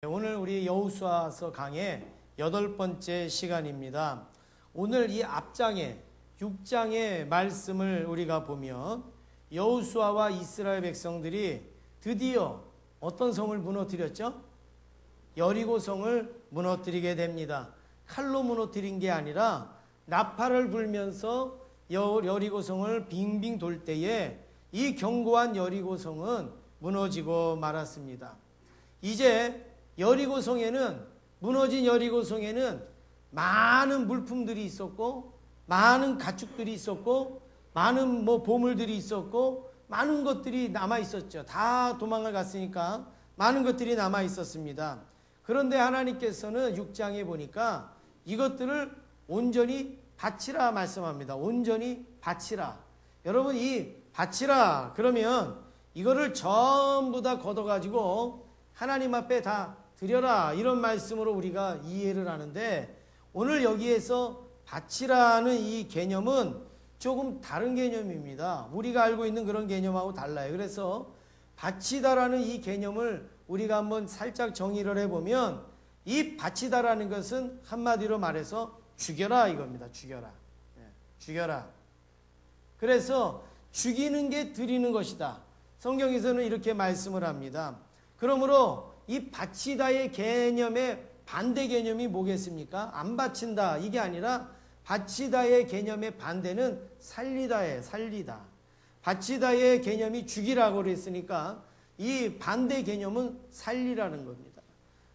오늘 우리 여호수아서 강의 8번째 시간입니다. 오늘 이 앞장에 6장의 말씀을 우리가 보면 여호수아와 이스라엘 백성들이 드디어 어떤 성을 무너뜨렸죠? 여리고성을 무너뜨리게 됩니다. 칼로 무너뜨린 게 아니라 나팔을 불면서 여리고성을 빙빙 돌 때에 이 견고한 여리고성은 무너지고 말았습니다. 이제 무너진 여리고성에는 많은 물품들이 있었고, 많은 가축들이 있었고, 많은 보물들이 있었고, 많은 것들이 남아 있었죠. 다 도망을 갔으니까 많은 것들이 남아 있었습니다. 그런데 하나님께서는 6장에 보니까 이것들을 온전히 바치라 말씀합니다. 온전히 바치라. 여러분, 이 바치라 그러면 이거를 전부 다 걷어가지고 하나님 앞에 다 드려라, 이런 말씀으로 우리가 이해를 하는데, 오늘 여기에서 바치라는 이 개념은 조금 다른 개념입니다. 우리가 알고 있는 그런 개념하고 달라요. 그래서 바치다라는 이 개념을 우리가 한번 살짝 정의를 해보면, 이 바치다라는 것은 한마디로 말해서 죽여라 이겁니다. 죽여라. 죽여라. 그래서 죽이는 게 드리는 것이다. 성경에서는 이렇게 말씀을 합니다. 그러므로 이 바치다의 개념의 반대 개념이 뭐겠습니까? 안 바친다 이게 아니라, 바치다의 개념의 반대는 살리다예요. 살리다. 바치다의 개념이 죽이라고 그랬으니까 이 반대 개념은 살리라는 겁니다.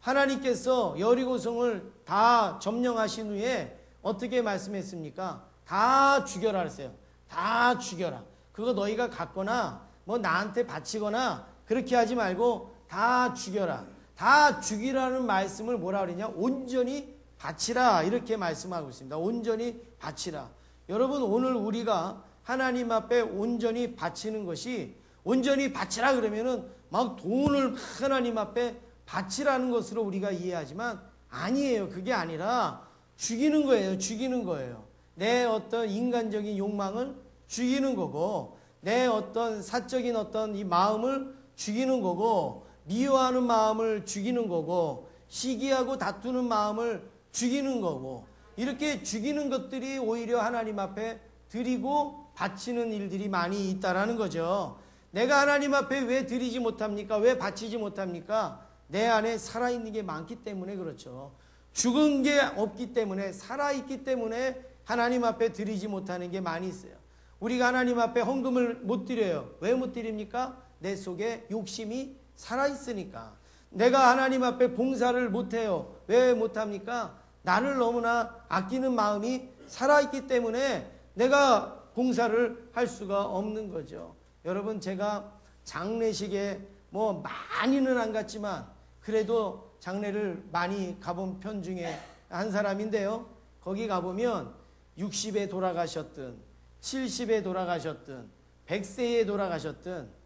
하나님께서 여리고성을 다 점령하신 후에 어떻게 말씀했습니까? 다 죽여라 했어요. 다 죽여라. 그거 너희가 갖거나 나한테 바치거나 그렇게 하지 말고 다 죽여라. 다 죽이라는 말씀을 뭐라 그러냐? 온전히 바치라, 이렇게 말씀하고 있습니다. 온전히 바치라. 여러분, 오늘 우리가 하나님 앞에 온전히 바치는 것이, 온전히 바치라 그러면은 막 돈을 하나님 앞에 바치라는 것으로 우리가 이해하지만 아니에요. 그게 아니라 죽이는 거예요. 죽이는 거예요. 내 어떤 인간적인 욕망을 죽이는 거고, 내 어떤 사적인 어떤 이 마음을 죽이는 거고, 미워하는 마음을 죽이는 거고, 시기하고 다투는 마음을 죽이는 거고, 이렇게 죽이는 것들이 오히려 하나님 앞에 드리고 바치는 일들이 많이 있다라는 거죠. 내가 하나님 앞에 왜 드리지 못합니까? 왜 바치지 못합니까? 내 안에 살아있는 게 많기 때문에 그렇죠. 죽은 게 없기 때문에, 살아있기 때문에 하나님 앞에 드리지 못하는 게 많이 있어요. 우리가 하나님 앞에 헌금을 못 드려요. 왜 못 드립니까? 내 속에 욕심이 살아있으니까. 내가 하나님 앞에 봉사를 못해요. 왜 못합니까? 나를 너무나 아끼는 마음이 살아있기 때문에 내가 봉사를 할 수가 없는 거죠. 여러분, 제가 장례식에 많이는 안 갔지만 그래도 장례를 많이 가본 편 중에 한 사람인데요. 거기 가보면 60에 돌아가셨든 70에 돌아가셨든 100세에 돌아가셨든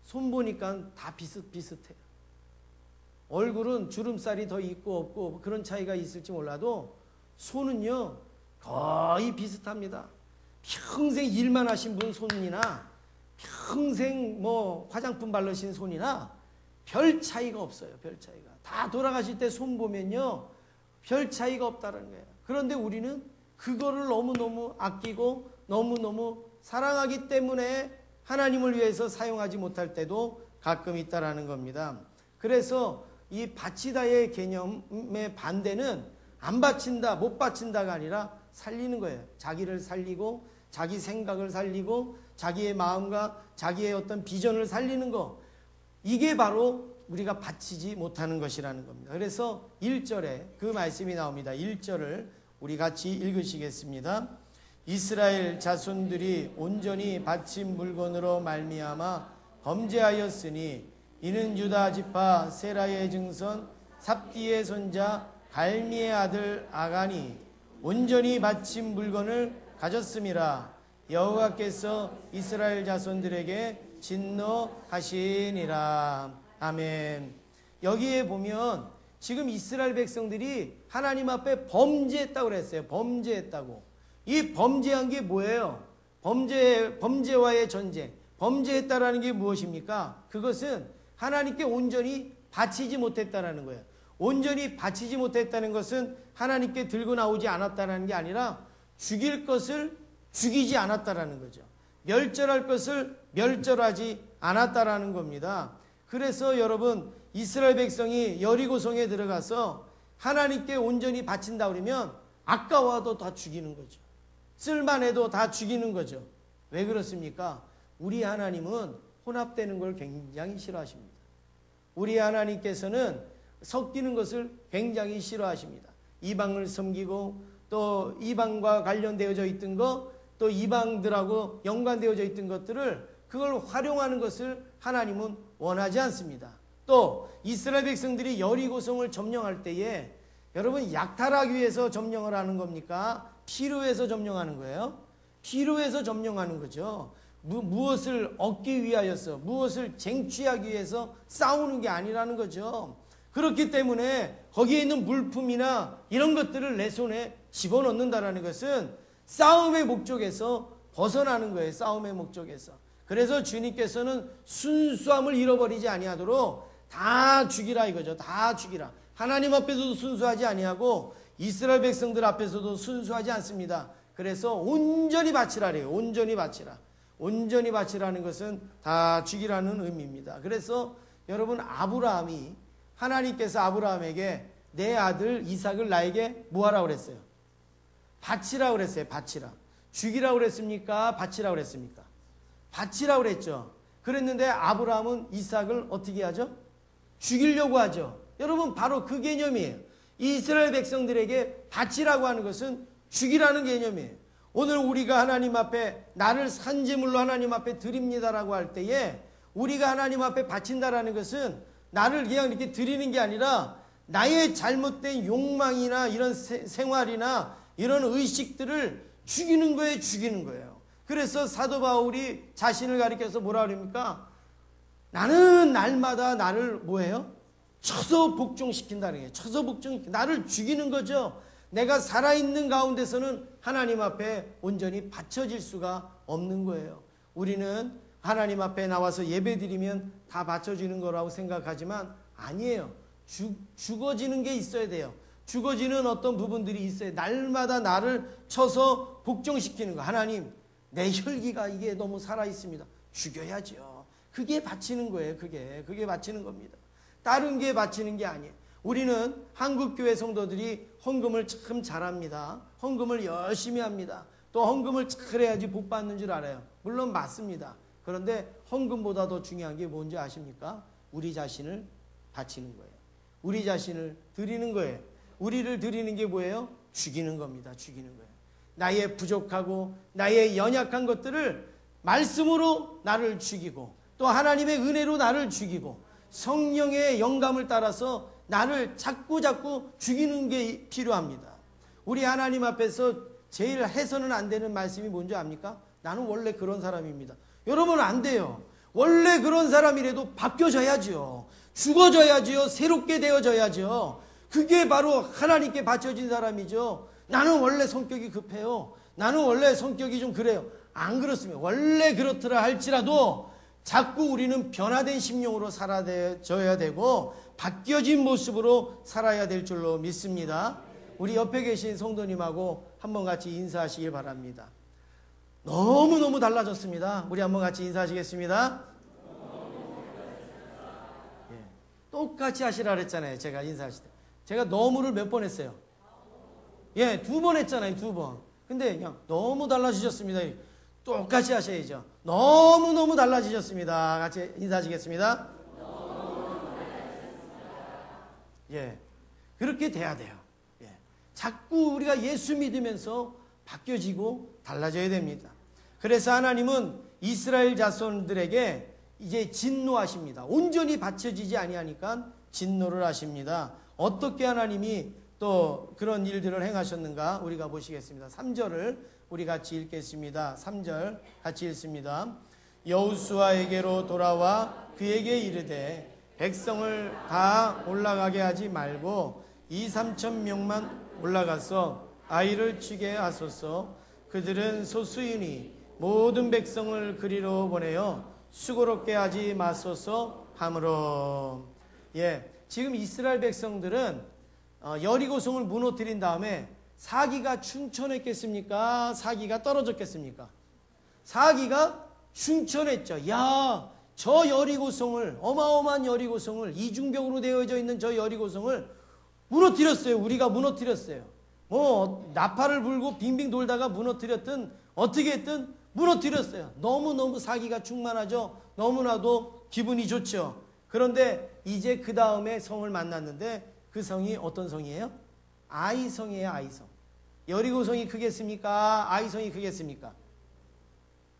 손 보니까 다 비슷비슷해요. 얼굴은 주름살이 더 있고 없고 그런 차이가 있을지 몰라도 손은요 거의 비슷합니다. 평생 일만 하신 분 손이나 평생 화장품 바르신 손이나 별 차이가 없어요. 별 차이가. 다 돌아가실 때 손 보면요 별 차이가 없다는 거예요. 그런데 우리는 그거를 너무너무 아끼고 너무너무 사랑하기 때문에 하나님을 위해서 사용하지 못할 때도 가끔 있다라는 겁니다. 그래서 이 바치다의 개념의 반대는 안 바친다, 못 바친다가 아니라 살리는 거예요. 자기를 살리고, 자기 생각을 살리고, 자기의 마음과 자기의 어떤 비전을 살리는 거. 이게 바로 우리가 바치지 못하는 것이라는 겁니다. 그래서 1절에 그 말씀이 나옵니다. 1절을 우리 같이 읽으시겠습니다. 이스라엘 자손들이 온전히 바친 물건으로 말미암아 범죄하였으니 이는 유다 지파 세라의 증손 삽디의 손자 갈미의 아들 아간이 온전히 바친 물건을 가졌음이라. 여호와께서 이스라엘 자손들에게 진노하시니라. 아멘. 여기에 보면 지금 이스라엘 백성들이 하나님 앞에 범죄했다고 그랬어요. 범죄했다고. 이 범죄한 게 뭐예요? 범죄와의 전쟁. 범죄했다라는 게 무엇입니까? 그것은 하나님께 온전히 바치지 못했다라는 거예요. 온전히 바치지 못했다는 것은 하나님께 들고 나오지 않았다는 게 아니라 죽일 것을 죽이지 않았다라는 거죠. 멸절할 것을 멸절하지 않았다라는 겁니다. 그래서 여러분, 이스라엘 백성이 여리고성에 들어가서 하나님께 온전히 바친다 그러면 아까워도 다 죽이는 거죠. 쓸만해도 다 죽이는 거죠. 왜 그렇습니까? 우리 하나님은 혼합되는 걸 굉장히 싫어하십니다. 우리 하나님께서는 섞이는 것을 굉장히 싫어하십니다. 이방을 섬기고 또 이방과 관련되어져 있던 것, 또 이방들하고 연관되어져 있던 것들을 그걸 활용하는 것을 하나님은 원하지 않습니다. 또 이스라엘 백성들이 여리고성을 점령할 때에 여러분 약탈하기 위해서 점령을 하는 겁니까? 필요해서 점령하는 거예요? 필요해서 점령하는 거죠. 무엇을 얻기 위하여서, 무엇을 쟁취하기 위해서 싸우는 게 아니라는 거죠. 그렇기 때문에 거기에 있는 물품이나 이런 것들을 내 손에 집어넣는다는 것은 싸움의 목적에서 벗어나는 거예요. 싸움의 목적에서. 그래서 주님께서는 순수함을 잃어버리지 아니하도록 다 죽이라 이거죠. 다 죽이라. 하나님 앞에서도 순수하지 아니하고 이스라엘 백성들 앞에서도 순수하지 않습니다. 그래서 온전히 바치라래요. 온전히 바치라. 온전히 바치라는 것은 다 죽이라는 의미입니다. 그래서 여러분, 아브라함이, 하나님께서 아브라함에게 내 아들 이삭을 나에게 뭐하라고 그랬어요? 바치라고 그랬어요. 바치라. 죽이라고 그랬습니까? 바치라고 그랬습니까? 바치라고 그랬죠. 그랬는데 아브라함은 이삭을 어떻게 하죠? 죽이려고 하죠. 여러분, 바로 그 개념이에요. 이스라엘 백성들에게 바치라고 하는 것은 죽이라는 개념이에요. 오늘 우리가 하나님 앞에 나를 산제물로 하나님 앞에 드립니다라고 할 때에 우리가 하나님 앞에 바친다라는 것은 나를 그냥 이렇게 드리는 게 아니라 나의 잘못된 욕망이나 이런 생활이나 이런 의식들을 죽이는 거예요. 죽이는 거예요. 그래서 사도 바울이 자신을 가리켜서 뭐라 그럽니까? 나는 날마다 나를 뭐예요? 쳐서 복종시킨다는 거예요. 쳐서 복종, 나를 죽이는 거죠. 내가 살아있는 가운데서는 하나님 앞에 온전히 바쳐질 수가 없는 거예요. 우리는 하나님 앞에 나와서 예배드리면 다 바쳐지는 거라고 생각하지만 아니에요. 죽어지는 게 있어야 돼요. 죽어지는 어떤 부분들이 있어요. 날마다 나를 쳐서 복종시키는 거. 하나님, 내 혈기가 이게 너무 살아있습니다. 죽여야죠. 그게 바치는 거예요. 그게 바치는 겁니다. 다른 게 바치는 게 아니에요. 우리는 한국교회 성도들이 헌금을 참 잘합니다. 헌금을 열심히 합니다. 또 헌금을 잘 해야지 복 받는 줄 알아요. 물론 맞습니다. 그런데 헌금보다 더 중요한 게 뭔지 아십니까? 우리 자신을 바치는 거예요. 우리 자신을 드리는 거예요. 우리를 드리는 게 뭐예요? 죽이는 겁니다. 죽이는 거예요. 나의 부족하고 나의 연약한 것들을 말씀으로 나를 죽이고 또 하나님의 은혜로 나를 죽이고 성령의 영감을 따라서 나를 자꾸 죽이는 게 필요합니다. 우리 하나님 앞에서 제일 해서는 안 되는 말씀이 뭔지 압니까? 나는 원래 그런 사람입니다. 여러분, 안 돼요. 원래 그런 사람이라도 바뀌어져야죠. 죽어져야죠. 새롭게 되어져야죠. 그게 바로 하나님께 바쳐진 사람이죠. 나는 원래 성격이 급해요. 나는 원래 성격이 좀 그래요. 안 그렇습니다. 원래 그렇더라 할지라도 자꾸 우리는 변화된 심령으로 살아져야 되고 바뀌어진 모습으로 살아야 될 줄로 믿습니다. 우리 옆에 계신 성도님하고 한번 같이 인사하시길 바랍니다. 너무너무 달라졌습니다. 우리 한번 같이 인사하시겠습니다. 예, 똑같이 하시라 그랬잖아요. 제가 인사하실 때. 제가 너무를 몇 번 했어요? 예, 2번 했잖아요. 2번. 근데 그냥 너무 달라지셨습니다. 똑같이 하셔야죠. 너무너무 달라지셨습니다. 같이 인사하시겠습니다. 예, 그렇게 돼야 돼요. 예, 자꾸 우리가 예수 믿으면서 바뀌어지고 달라져야 됩니다. 그래서 하나님은 이스라엘 자손들에게 이제 진노하십니다. 온전히 바쳐지지 아니하니까 진노를 하십니다. 어떻게 하나님이 또 그런 일들을 행하셨는가 우리가 보시겠습니다. 3절을 우리 같이 읽겠습니다. 3절 같이 읽습니다. 여호수아에게로 돌아와 그에게 이르되 백성을 다 올라가게 하지 말고 2-3천 명만 올라가서 아이를 치게 하소서. 그들은 소수이니 모든 백성을 그리로 보내어 수고롭게 하지 마소서 하므로. 예, 지금 이스라엘 백성들은 여리고성을 무너뜨린 다음에 사기가 충천했겠습니까? 사기가 떨어졌겠습니까? 사기가 충천했죠. 야, 저 여리고성을, 어마어마한 여리고성을, 이중벽으로 되어져 있는 저 여리고성을 무너뜨렸어요. 우리가 무너뜨렸어요. 뭐 나팔을 불고 빙빙 돌다가 무너뜨렸든 어떻게 했든 무너뜨렸어요. 너무너무 사기가 충만하죠. 너무나도 기분이 좋죠. 그런데 이제 그 다음에 성을 만났는데 그 성이 어떤 성이에요? 아이성이에요. 아이성. 여리고성이 크겠습니까? 아이성이 크겠습니까?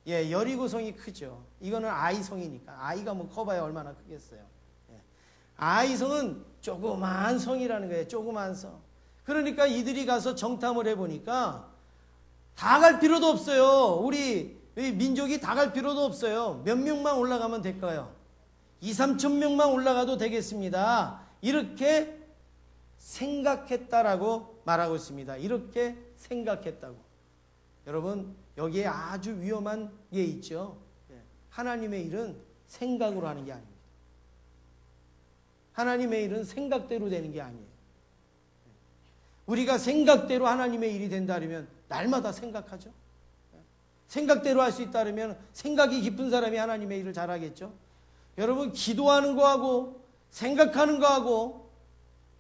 예, 여리고성이 크죠. 이거는 아이성이니까. 아이가 뭐 커봐야 얼마나 크겠어요. 예. 아이성은 조그만 성이라는 거예요. 조그만 성. 그러니까 이들이 가서 정탐을 해보니까 다 갈 필요도 없어요. 우리 민족이 다 갈 필요도 없어요. 몇 명만 올라가면 될까요? 2, 3천 명만 올라가도 되겠습니다. 이렇게 생각했다라고 말하고 있습니다. 이렇게 생각했다고. 여러분, 여기에 아주 위험한 게 있죠. 하나님의 일은 생각으로 하는 게 아닙니다. 하나님의 일은 생각대로 되는 게 아니에요. 우리가 생각대로 하나님의 일이 된다면 날마다 생각하죠. 생각대로 할 수 있다면 생각이 깊은 사람이 하나님의 일을 잘하겠죠. 여러분, 기도하는 거하고 생각하는 거하고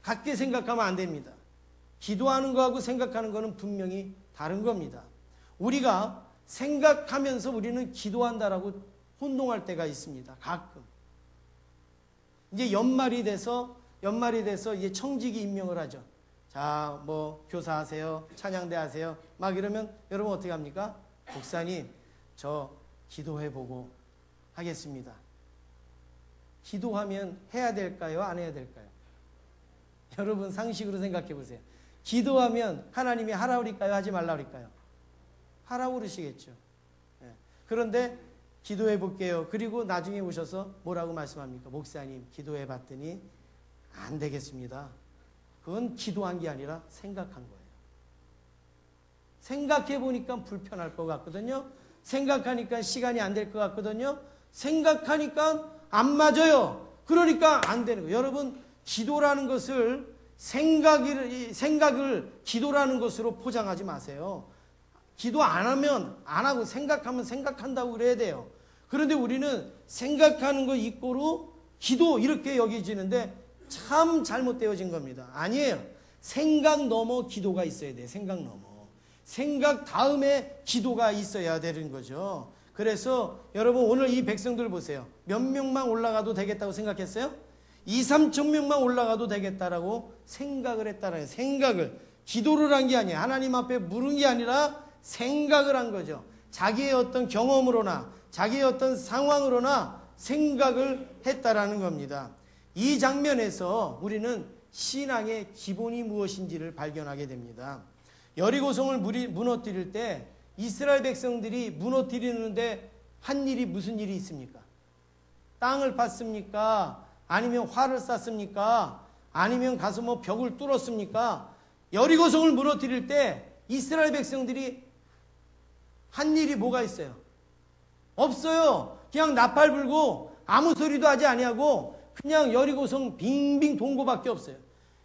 같게 생각하면 안 됩니다. 기도하는 거하고 생각하는 거는 분명히 다른 겁니다. 우리가 생각하면서 우리는 기도한다라고 혼동할 때가 있습니다. 가끔. 이제 연말이 돼서 이제 청지기 임명을 하죠. 자, 뭐 교사하세요, 찬양대 하세요. 막 이러면 여러분 어떻게 합니까? 목사님, 저 기도해보고 하겠습니다. 기도하면 해야 될까요? 안 해야 될까요? 여러분 상식으로 생각해 보세요. 기도하면 하나님이 하라 그럴까요? 하지 말라 그럴까요? 하라고 그러시겠죠. 그런데 기도해 볼게요. 그리고 나중에 오셔서 뭐라고 말씀합니까? 목사님, 기도해 봤더니 안 되겠습니다. 그건 기도한 게 아니라 생각한 거예요. 생각해 보니까 불편할 것 같거든요. 생각하니까 시간이 안 될 것 같거든요. 생각하니까 안 맞아요. 그러니까 안 되는 거예요. 여러분, 기도라는 것을 생각을 기도라는 것으로 포장하지 마세요. 기도 안 하면 안 하고 생각하면 생각한다고 그래야 돼요. 그런데 우리는 생각하는 거 이꼬로 기도 이렇게 여기지는데 참 잘못되어진 겁니다. 아니에요. 생각 넘어 기도가 있어야 돼요. 생각 넘어. 생각 다음에 기도가 있어야 되는 거죠. 그래서 여러분 오늘 이 백성들 보세요. 몇 명만 올라가도 되겠다고 생각했어요? 2, 3천 명만 올라가도 되겠다라고 생각을 했다라는 생각을 기도를 한 게 아니에요. 하나님 앞에 물은 게 아니라 생각을 한 거죠. 자기의 어떤 경험으로나 자기의 어떤 상황으로나 생각을 했다라는 겁니다. 이 장면에서 우리는 신앙의 기본이 무엇인지를 발견하게 됩니다. 여리고성을 무너뜨릴 때 이스라엘 백성들이 무너뜨리는데 한 일이 무슨 일이 있습니까? 땅을 팠습니까? 아니면 활을 쐈습니까? 아니면 가서 뭐 벽을 뚫었습니까? 여리고성을 무너뜨릴 때 이스라엘 백성들이 한 일이 뭐가 있어요? 없어요. 그냥 나팔 불고 아무 소리도 하지 아니하고 그냥 여리고성 빙빙 돈 거밖에 없어요.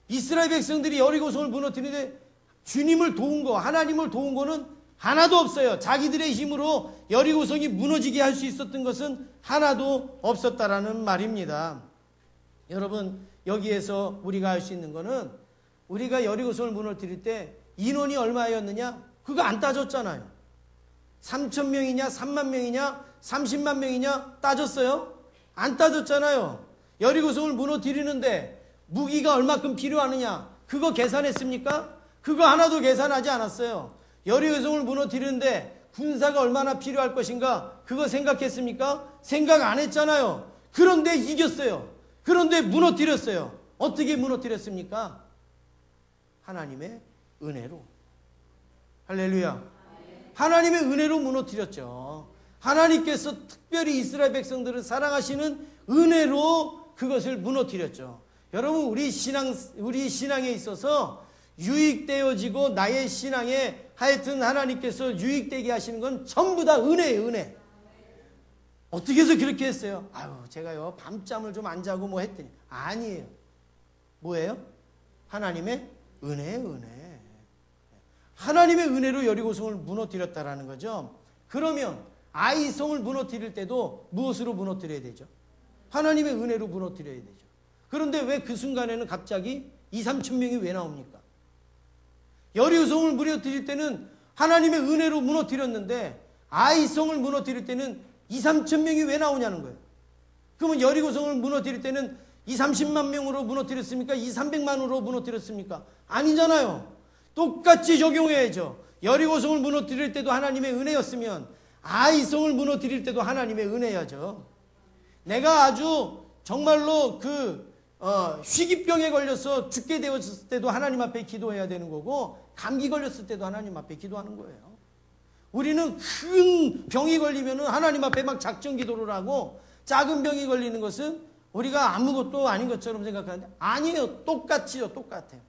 이스라엘 백성들이 여리고성을 무너뜨리는데 주님을 도운 거, 하나님을 도운 거는 하나도 없어요. 자기들의 힘으로 여리고성이 무너지게 할 수 있었던 것은 하나도 없었다라는 말입니다. 여러분, 여기에서 우리가 할 수 있는 거는 우리가 여리고성을 무너뜨릴 때 인원이 얼마였느냐? 그거 안 따졌잖아요. 3천 명이냐, 3만 명이냐, 30만 명이냐 따졌어요? 안 따졌잖아요. 여리고성을 무너뜨리는데 무기가 얼마큼 필요하느냐? 그거 계산했습니까? 그거 하나도 계산하지 않았어요. 여리고성을 무너뜨리는데 군사가 얼마나 필요할 것인가? 그거 생각했습니까? 생각 안 했잖아요. 그런데 이겼어요. 그런데 무너뜨렸어요. 어떻게 무너뜨렸습니까? 하나님의 은혜로. 할렐루야. 하나님의 은혜로 무너뜨렸죠. 하나님께서 특별히 이스라엘 백성들을 사랑하시는 은혜로 그것을 무너뜨렸죠. 여러분, 우리 신앙에 있어서 유익되어지고 나의 신앙에 하여튼 하나님께서 유익되게 하시는 건 전부 다 은혜예요. 은혜. 어떻게 해서 그렇게 했어요? 아유, 제가요 밤잠을 좀 안 자고 뭐 했더니 아니에요. 뭐예요? 하나님의 은혜예요, 은혜. 하나님의 은혜로 여리고성을 무너뜨렸다라는 거죠. 그러면 아이성을 무너뜨릴 때도 무엇으로 무너뜨려야 되죠? 하나님의 은혜로 무너뜨려야 되죠. 그런데 왜 그 순간에는 갑자기 2-3천 명이 왜 나옵니까? 여리고성을 무너뜨릴 때는 하나님의 은혜로 무너뜨렸는데 아이성을 무너뜨릴 때는 2-3천 명이 왜 나오냐는 거예요. 그러면 여리고성을 무너뜨릴 때는 2-30만 명으로 무너뜨렸습니까? 2-300만으로 무너뜨렸습니까? 아니잖아요. 똑같이 적용해야죠. 여리고성을 무너뜨릴 때도 하나님의 은혜였으면 아이성을 무너뜨릴 때도 하나님의 은혜야죠. 내가 아주 정말로 희귀병에 걸려서 죽게 되었을 때도 하나님 앞에 기도해야 되는 거고, 감기 걸렸을 때도 하나님 앞에 기도하는 거예요. 우리는 큰 병이 걸리면 하나님 앞에 막 작정 기도를 하고, 작은 병이 걸리는 것은 우리가 아무것도 아닌 것처럼 생각하는데 아니에요. 똑같이요. 똑같아요.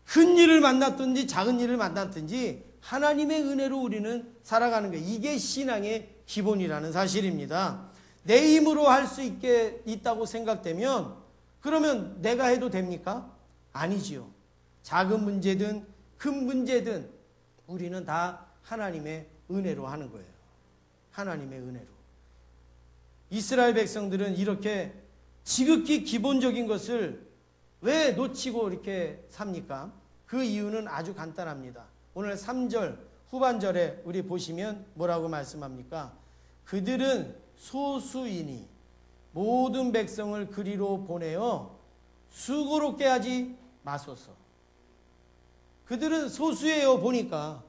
큰 일을 만났든지 작은 일을 만났든지 하나님의 은혜로 우리는 살아가는 거예요. 이게 신앙의 기본이라는 사실입니다. 내 힘으로 할 수 있다고 생각되면 그러면 내가 해도 됩니까? 아니지요. 작은 문제든 큰 문제든 우리는 다 하나님의 은혜로 하는 거예요. 하나님의 은혜로. 이스라엘 백성들은 이렇게 지극히 기본적인 것을 왜 놓치고 이렇게 삽니까? 그 이유는 아주 간단합니다. 오늘 3절 후반절에 우리 보시면 뭐라고 말씀합니까? 그들은 소수이니 모든 백성을 그리로 보내어 수고롭게 하지 마소서. 그들은 소수예요. 보니까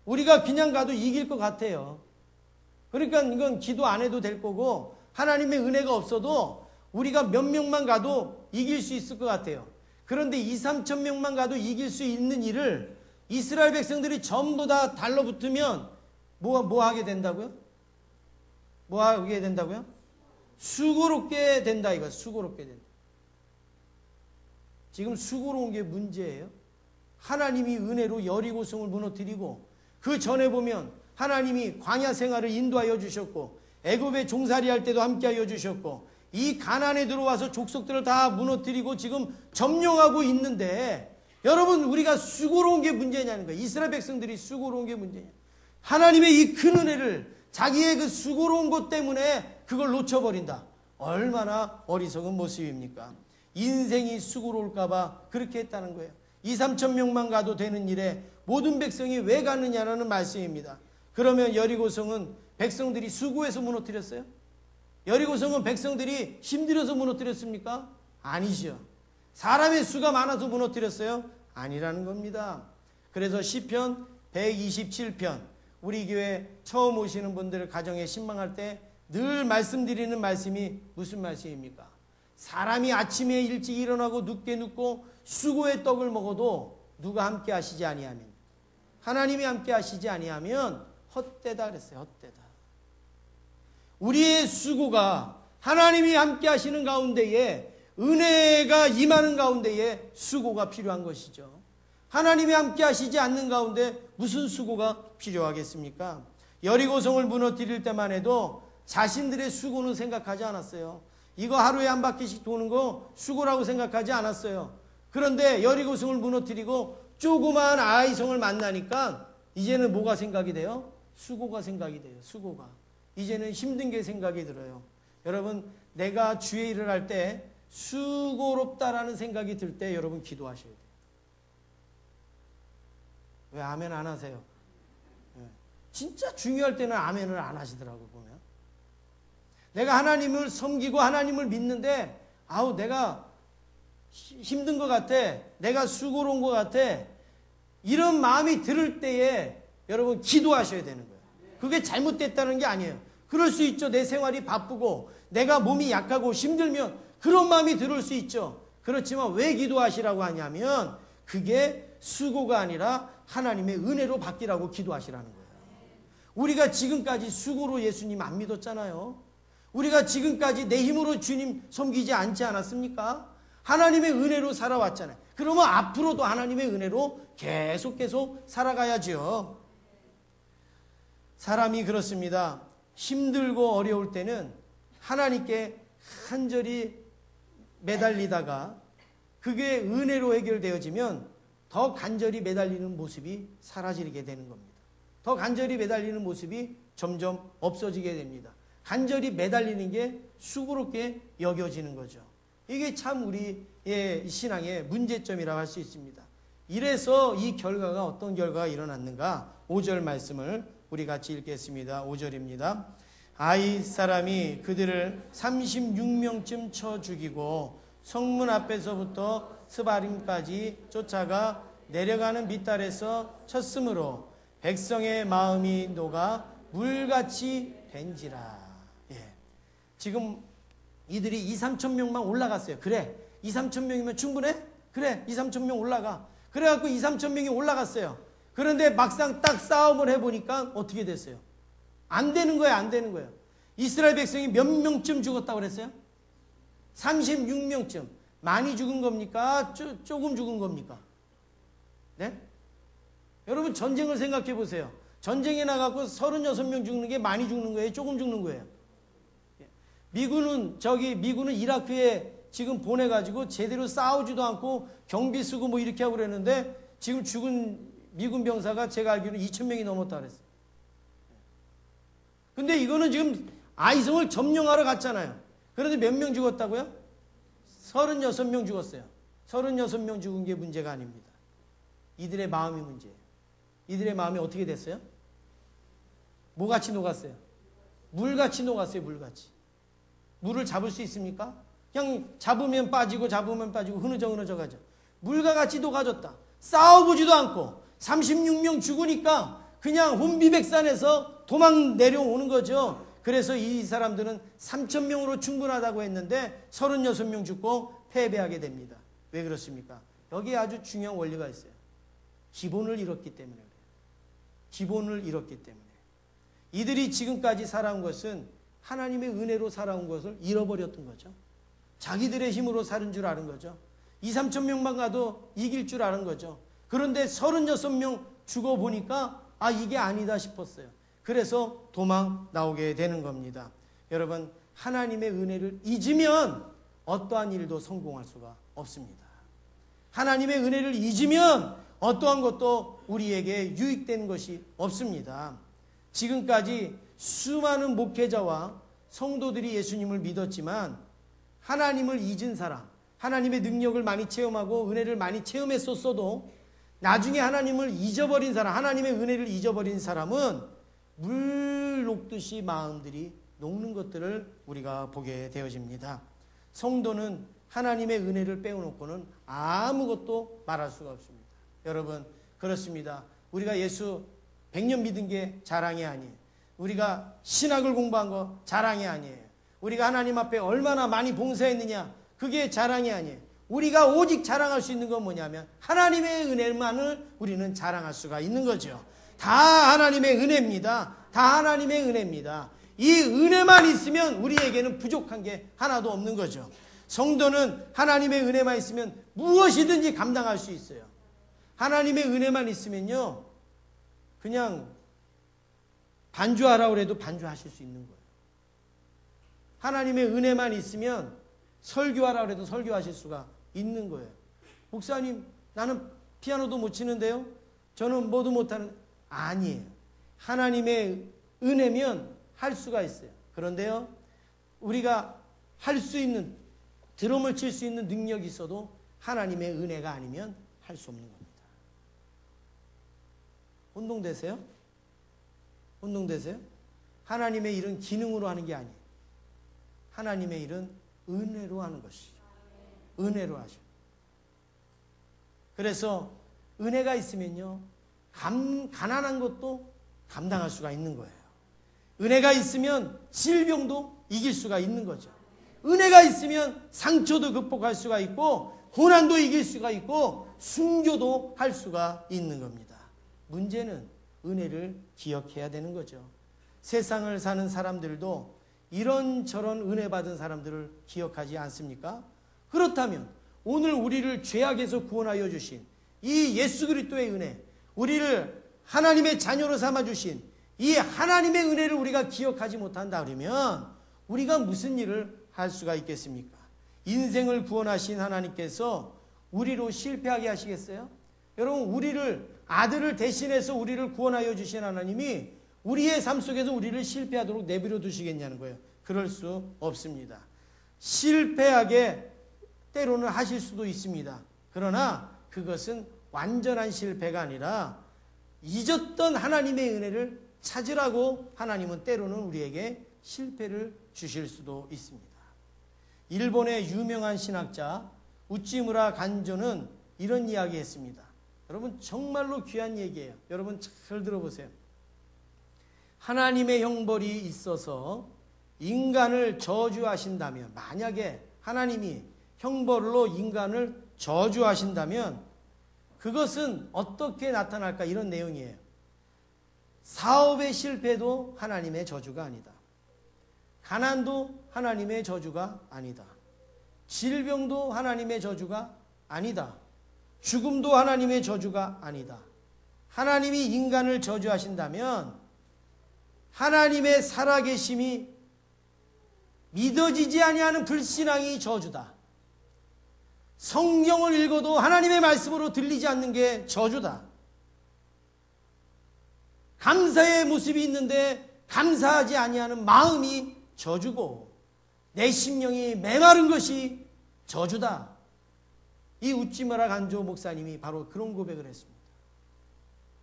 우리가 그냥 가도 이길 것 같아요. 그러니까 이건 기도 안 해도 될 거고, 하나님의 은혜가 없어도 우리가 몇 명만 가도 이길 수 있을 것 같아요. 그런데 2-3천 명만 가도 이길 수 있는 일을 이스라엘 백성들이 전부 다 달라붙으면 뭐 하게 된다고요? 뭐 하게 된다고요? 수고롭게 된다 이거. 수고롭게 된다. 지금 수고로운 게 문제예요. 하나님이 은혜로 여리고성을 무너뜨리고, 그 전에 보면 하나님이 광야 생활을 인도하여 주셨고, 애굽에 종살이할 때도 함께하여 주셨고, 이 가나안에 들어와서 족속들을 다 무너뜨리고 지금 점령하고 있는데, 여러분 우리가 수고로운 게 문제냐는 거예요. 이스라엘 백성들이 수고로운 게 문제냐. 하나님의 이 큰 은혜를 자기의 그 수고로운 것 때문에 그걸 놓쳐버린다. 얼마나 어리석은 모습입니까? 인생이 수고로울까봐 그렇게 했다는 거예요. 2-3천 명만 가도 되는 일에 모든 백성이 왜 가느냐라는 말씀입니다. 그러면 여리고성은 백성들이 수고해서 무너뜨렸어요? 여리고성은 백성들이 힘들어서 무너뜨렸습니까? 아니죠. 사람의 수가 많아서 무너뜨렸어요? 아니라는 겁니다. 그래서 시편 127편, 우리 교회 처음 오시는 분들 가정에 신방할 때 늘 말씀드리는 말씀이 무슨 말씀입니까? 사람이 아침에 일찍 일어나고 늦게 눕고 수고의 떡을 먹어도 누가 함께 하시지 아니하면, 하나님이 함께 하시지 아니하면 헛되다 그랬어요. 헛되다. 우리의 수고가 하나님이 함께 하시는 가운데에, 은혜가 임하는 가운데에 수고가 필요한 것이죠. 하나님이 함께 하시지 않는 가운데 무슨 수고가 필요하겠습니까? 여리고성을 무너뜨릴 때만 해도 자신들의 수고는 생각하지 않았어요. 이거 하루에 한 바퀴씩 도는 거 수고라고 생각하지 않았어요. 그런데 여리고성을 무너뜨리고 조그마한 아이성을 만나니까 이제는 뭐가 생각이 돼요? 수고가 생각이 돼요. 수고가. 이제는 힘든 게 생각이 들어요. 여러분, 내가 주의 일을 할 때 수고롭다라는 생각이 들 때 여러분 기도하셔야 돼요. 왜 아멘 안 하세요? 진짜 중요할 때는 아멘을 안 하시더라고요. 보면 내가 하나님을 섬기고 하나님을 믿는데 아우 내가 힘든 것 같아, 내가 수고로운 것 같아, 이런 마음이 들을 때에 여러분 기도하셔야 되는 거예요. 그게 잘못됐다는 게 아니에요. 그럴 수 있죠. 내 생활이 바쁘고 내가 몸이 약하고 힘들면 그런 마음이 들을 수 있죠. 그렇지만 왜 기도하시라고 하냐면 그게 수고가 아니라 하나님의 은혜로 바뀌라고 기도하시라는 거예요. 우리가 지금까지 수고로 예수님 안 믿었잖아요. 우리가 지금까지 내 힘으로 주님 섬기지 않지 않았습니까? 하나님의 은혜로 살아왔잖아요. 그러면 앞으로도 하나님의 은혜로 계속 살아가야죠. 사람이 그렇습니다. 힘들고 어려울 때는 하나님께 간절히 매달리다가 그게 은혜로 해결되어지면 더 간절히 매달리는 모습이 사라지게 되는 겁니다. 더 간절히 매달리는 모습이 점점 없어지게 됩니다. 간절히 매달리는 게 수고롭게 여겨지는 거죠. 이게 참 우리의 신앙의 문제점이라고 할 수 있습니다. 이래서 이 결과가 어떤 결과가 일어났는가? 5절 말씀을 우리 같이 읽겠습니다. 5절입니다. 아이 사람이 그들을 36명쯤 쳐 죽이고 성문 앞에서부터 스바림까지 쫓아가 내려가는 미달에서 쳤으므로 백성의 마음이 녹아 물같이 된지라. 예. 지금 이들이 2-3천 명만 올라갔어요. 그래, 2-3천 명이면 충분해? 그래, 2-3천 명 올라가. 그래갖고 2-3천 명이 올라갔어요. 그런데 막상 딱 싸움을 해보니까 어떻게 됐어요? 안 되는 거예요, 안 되는 거예요. 이스라엘 백성이 몇 명쯤 죽었다고 그랬어요? 36명쯤. 많이 죽은 겁니까? 조금 죽은 겁니까? 네? 여러분 전쟁을 생각해 보세요. 전쟁에 나가고 36명 죽는 게 많이 죽는 거예요? 조금 죽는 거예요? 미군은 이라크에 지금 보내가지고 제대로 싸우지도 않고 경비 쓰고 뭐 이렇게 하고 그랬는데 지금 죽은 미군 병사가 제가 알기로는 2,000명이 넘었다 그랬어요. 근데 이거는 지금 아이성을 점령하러 갔잖아요. 그런데 몇 명 죽었다고요? 36명 죽었어요. 36명 죽은 게 문제가 아닙니다. 이들의 마음이 문제예요. 이들의 마음이 어떻게 됐어요? 뭐같이 녹았어요? 물같이 녹았어요. 물같이. 물을 잡을 수 있습니까? 그냥 잡으면 빠지고 흐느적 가죠. 물과 같이 녹아졌다. 싸워보지도 않고 36명 죽으니까 그냥 혼비백산에서 도망 내려오는 거죠. 그래서 이 사람들은 3,000명으로 충분하다고 했는데 36명 죽고 패배하게 됩니다. 왜 그렇습니까? 여기에 아주 중요한 원리가 있어요. 기본을 잃었기 때문에 그래요. 기본을 잃었기 때문에. 이들이 지금까지 살아온 것은 하나님의 은혜로 살아온 것을 잃어버렸던 거죠. 자기들의 힘으로 사는 줄 아는 거죠. 2-3,000명만 가도 이길 줄 아는 거죠. 그런데 36명 죽어보니까 이게 아니다 싶었어요. 그래서 도망 나오게 되는 겁니다. 여러분, 하나님의 은혜를 잊으면 어떠한 일도 성공할 수가 없습니다. 하나님의 은혜를 잊으면 어떠한 것도 우리에게 유익되는 것이 없습니다. 지금까지 수많은 목회자와 성도들이 예수님을 믿었지만 하나님을 잊은 사람, 하나님의 능력을 많이 체험하고 은혜를 많이 체험했었어도 나중에 하나님을 잊어버린 사람, 하나님의 은혜를 잊어버린 사람은 물 녹듯이 마음들이 녹는 것들을 우리가 보게 되어집니다. 성도는 하나님의 은혜를 빼놓고는 아무것도 말할 수가 없습니다. 여러분, 그렇습니다. 우리가 예수 100년 믿은 게 자랑이 아니에요. 우리가 신학을 공부한 거 자랑이 아니에요. 우리가 하나님 앞에 얼마나 많이 봉사했느냐, 그게 자랑이 아니에요. 우리가 오직 자랑할 수 있는 건 뭐냐면 하나님의 은혜만을 우리는 자랑할 수가 있는 거죠. 다 하나님의 은혜입니다. 다 하나님의 은혜입니다. 이 은혜만 있으면 우리에게는 부족한 게 하나도 없는 거죠. 성도는 하나님의 은혜만 있으면 무엇이든지 감당할 수 있어요. 하나님의 은혜만 있으면요, 그냥 반주하라고 해도 반주하실 수 있는 거예요. 하나님의 은혜만 있으면 설교하라고 해도 설교하실 수가 있는 거예요. 목사님, 나는 피아노도 못 치는데요? 저는 뭐도 못하는, 아니에요. 하나님의 은혜면 할 수가 있어요. 그런데요, 우리가 할 수 있는, 드럼을 칠 수 있는 능력이 있어도 하나님의 은혜가 아니면 할 수 없는 겁니다. 혼동되세요? 혼동되세요? 하나님의 일은 기능으로 하는 게 아니에요. 하나님의 일은 은혜로 하는 것이죠. 은혜로 하셔. 그래서 은혜가 있으면요, 가난한 것도 감당할 수가 있는 거예요. 은혜가 있으면 질병도 이길 수가 있는 거죠. 은혜가 있으면 상처도 극복할 수가 있고 고난도 이길 수가 있고 순교도 할 수가 있는 겁니다. 문제는 은혜를 기억해야 되는 거죠. 세상을 사는 사람들도 이런저런 은혜 받은 사람들을 기억하지 않습니까? 그렇다면 오늘 우리를 죄악에서 구원하여 주신 이 예수 그리스도의 은혜, 우리를 하나님의 자녀로 삼아 주신 이 하나님의 은혜를 우리가 기억하지 못한다 그러면 우리가 무슨 일을 할 수가 있겠습니까? 인생을 구원하신 하나님께서 우리로 실패하게 하시겠어요? 여러분, 아들을 대신해서 우리를 구원하여 주신 하나님이 우리의 삶 속에서 우리를 실패하도록 내버려 두시겠냐는 거예요. 그럴 수 없습니다. 실패하게 때로는 하실 수도 있습니다. 그러나 그것은 완전한 실패가 아니라 잊었던 하나님의 은혜를 찾으라고 하나님은 때로는 우리에게 실패를 주실 수도 있습니다. 일본의 유명한 신학자 우찌무라 간조는 이런 이야기 했습니다. 여러분, 정말로 귀한 얘기예요. 여러분 잘 들어보세요. 하나님의 형벌이 있어서 인간을 저주하신다면, 만약에 하나님이 형벌로 인간을 저주하신다면 그것은 어떻게 나타날까? 이런 내용이에요. 사업의 실패도 하나님의 저주가 아니다. 가난도 하나님의 저주가 아니다. 질병도 하나님의 저주가 아니다. 죽음도 하나님의 저주가 아니다. 하나님이 인간을 저주하신다면 하나님의 살아계심이 믿어지지 아니하는 불신앙이 저주다. 성경을 읽어도 하나님의 말씀으로 들리지 않는 게 저주다. 감사의 모습이 있는데 감사하지 아니하는 마음이 저주고 내 심령이 메마른 것이 저주다. 이 우찌무라 간조 목사님이 바로 그런 고백을 했습니다.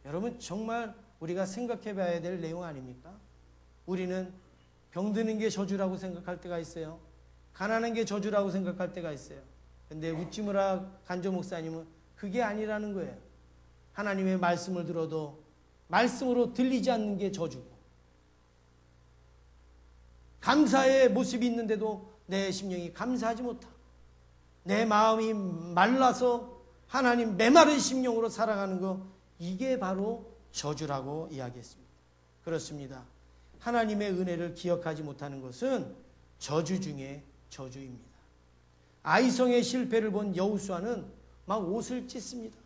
여러분, 정말 우리가 생각해 봐야 될 내용 아닙니까? 우리는 병드는 게 저주라고 생각할 때가 있어요. 가난한 게 저주라고 생각할 때가 있어요. 근데 우찌무라 간조 목사님은 그게 아니라는 거예요. 하나님의 말씀을 들어도 말씀으로 들리지 않는 게 저주고, 감사의 모습이 있는데도 내 심령이 감사하지 못하고, 내 마음이 말라서 하나님 메마른 심령으로 살아가는 거, 이게 바로 저주라고 이야기했습니다. 그렇습니다. 하나님의 은혜를 기억하지 못하는 것은 저주 중에 저주입니다. 아이성의 실패를 본 여호수아는 막 옷을 찢습니다.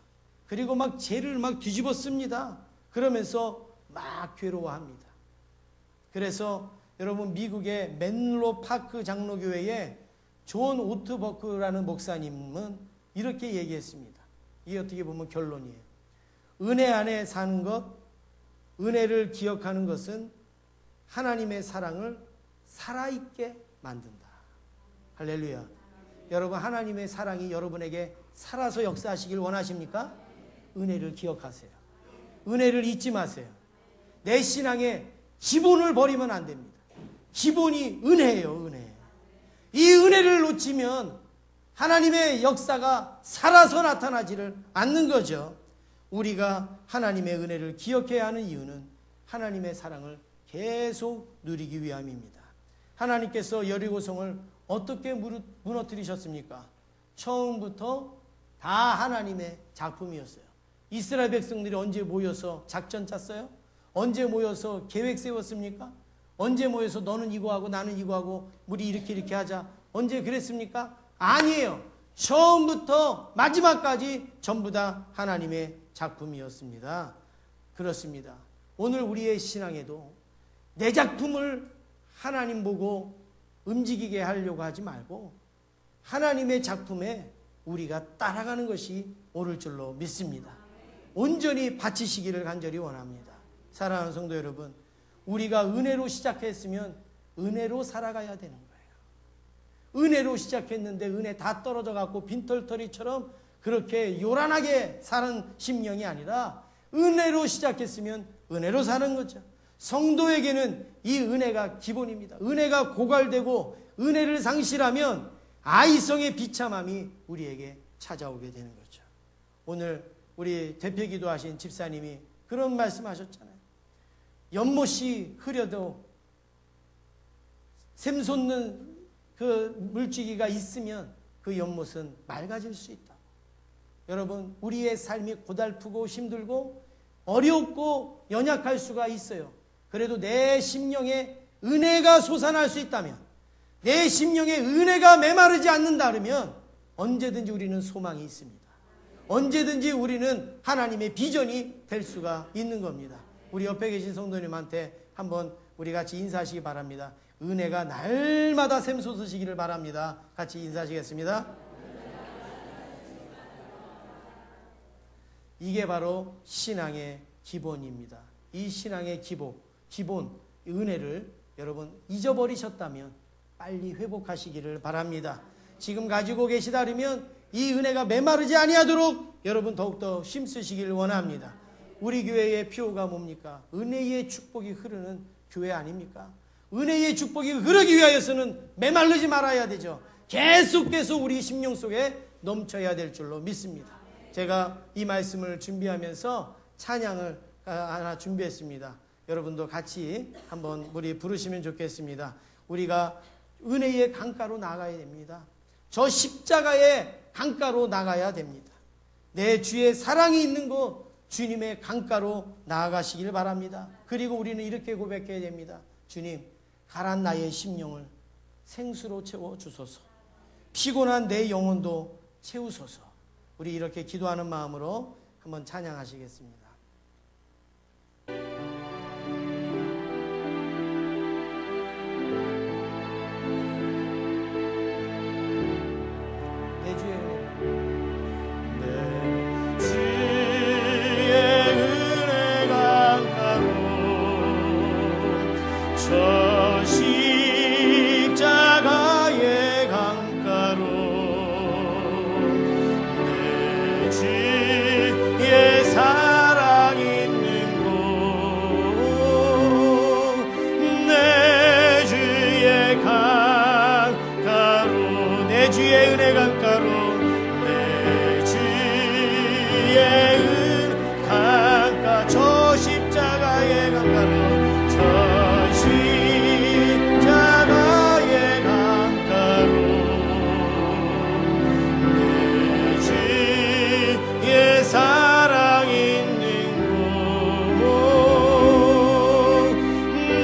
그리고 막 죄를 막 뒤집었습니다. 그러면서 막 괴로워합니다. 그래서 여러분, 미국의 맨로 파크 장로교회의 존 오트버크라는 목사님은 이렇게 얘기했습니다. 이게 어떻게 보면 결론이에요. 은혜 안에 사는 것, 은혜를 기억하는 것은 하나님의 사랑을 살아있게 만든다. 할렐루야. 여러분, 하나님의 사랑이 여러분에게 살아서 역사하시길 원하십니까? 은혜를 기억하세요. 은혜를 잊지 마세요. 내 신앙의 기본을 버리면 안 됩니다. 기본이 은혜예요, 은혜. 이 은혜를 놓치면 하나님의 역사가 살아서 나타나지를 않는 거죠. 우리가 하나님의 은혜를 기억해야 하는 이유는 하나님의 사랑을 계속 누리기 위함입니다. 하나님께서 여리고성을 어떻게 무너뜨리셨습니까? 처음부터 다 하나님의 작품이었어요. 이스라엘 백성들이 언제 모여서 작전 짰어요? 언제 모여서 계획 세웠습니까? 언제 모여서 너는 이거 하고 나는 이거 하고 우리 이렇게 하자. 언제 그랬습니까? 아니에요. 처음부터 마지막까지 전부 다 하나님의 작품이었습니다. 그렇습니다. 오늘 우리의 신앙에도 내 작품을 하나님 보고 움직이게 하려고 하지 말고 하나님의 작품에 우리가 따라가는 것이 옳을 줄로 믿습니다. 온전히 바치시기를 간절히 원합니다. 사랑하는 성도 여러분, 우리가 은혜로 시작했으면 은혜로 살아가야 되는 거예요. 은혜로 시작했는데 은혜 다 떨어져 갖고 빈털터리처럼 그렇게 요란하게 사는 심령이 아니라 은혜로 시작했으면 은혜로 사는 거죠. 성도에게는 이 은혜가 기본입니다. 은혜가 고갈되고 은혜를 상실하면 아이성의 비참함이 우리에게 찾아오게 되는 거죠. 오늘 우리 대표 기도하신 집사님이 그런 말씀하셨잖아요. 연못이 흐려도 샘솟는 그 물줄기가 있으면 그 연못은 맑아질 수 있다. 여러분, 우리의 삶이 고달프고 힘들고 어렵고 연약할 수가 있어요. 그래도 내 심령에 은혜가 솟아날 수 있다면, 내 심령에 은혜가 메마르지 않는다 그러면 언제든지 우리는 소망이 있습니다. 언제든지 우리는 하나님의 비전이 될 수가 있는 겁니다. 우리 옆에 계신 성도님한테 한번 우리 같이 인사하시기 바랍니다. 은혜가 날마다 샘솟으시기를 바랍니다. 같이 인사하시겠습니다. 이게 바로 신앙의 기본입니다. 이 신앙의 기본 은혜를 여러분 잊어버리셨다면 빨리 회복하시기를 바랍니다. 지금 가지고 계시다 그러면 이 은혜가 메마르지 아니하도록 여러분 더욱더 힘쓰시길 원합니다. 우리 교회의 표가 뭡니까? 은혜의 축복이 흐르는 교회 아닙니까? 은혜의 축복이 흐르기 위하여서는 메마르지 말아야 되죠. 계속해서 우리 심령 속에 넘쳐야 될 줄로 믿습니다. 제가 이 말씀을 준비하면서 찬양을 하나 준비했습니다. 여러분도 같이 한번 우리 부르시면 좋겠습니다. 우리가 은혜의 강가로 나가야 됩니다. 저 십자가의 강가로 나가야 됩니다. 내 주의 사랑이 있는 곳 주님의 강가로 나아가시길 바랍니다. 그리고 우리는 이렇게 고백해야 됩니다. 주님, 가란 나의 심령을 생수로 채워주소서. 피곤한 내 영혼도 채우소서. 우리 이렇게 기도하는 마음으로 한번 찬양하시겠습니다. 내 주의 은혜 강가로 저 십자가의 강가로 내 주의 사랑 있는 곳 내 주의 강가로 내 주의 은혜 강가로 내 주의 은 강가 저 십자가의 강가로 저 십자가의 강가로 내 주의 사랑 있는 곳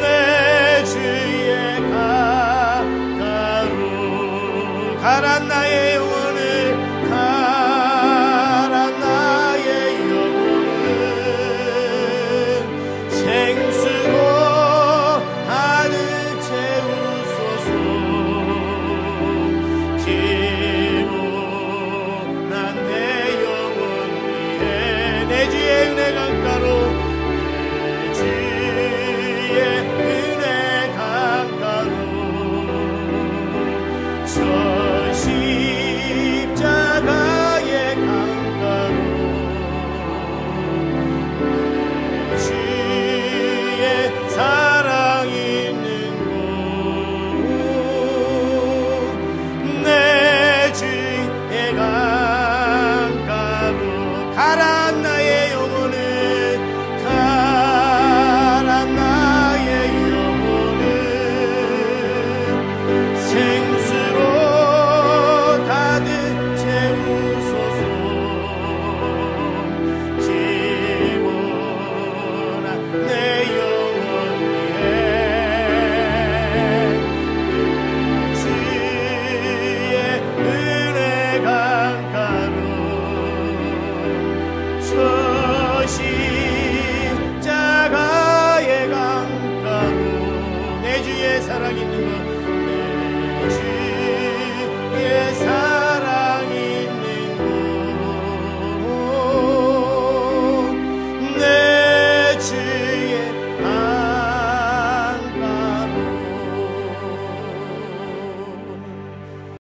내 주의 강가로 가란 나의 영혼을 가란 나의 영혼을 생수로 가득 채우소서. 피곤한 내 영혼 위에 내 주의 은혜 강가로 내 주의 은혜 강가로 저 십자가의 강가로 내 주의 사랑 있는 곳 내 주의 강가로 가란 나의 영혼을 가란 나의 영혼을 생수로 가득 채우소서. 피곤한 내 영혼 위에 주의 은혜 강가로 저 십자가의 강가로 내 주의 사랑 있는 곳 내 주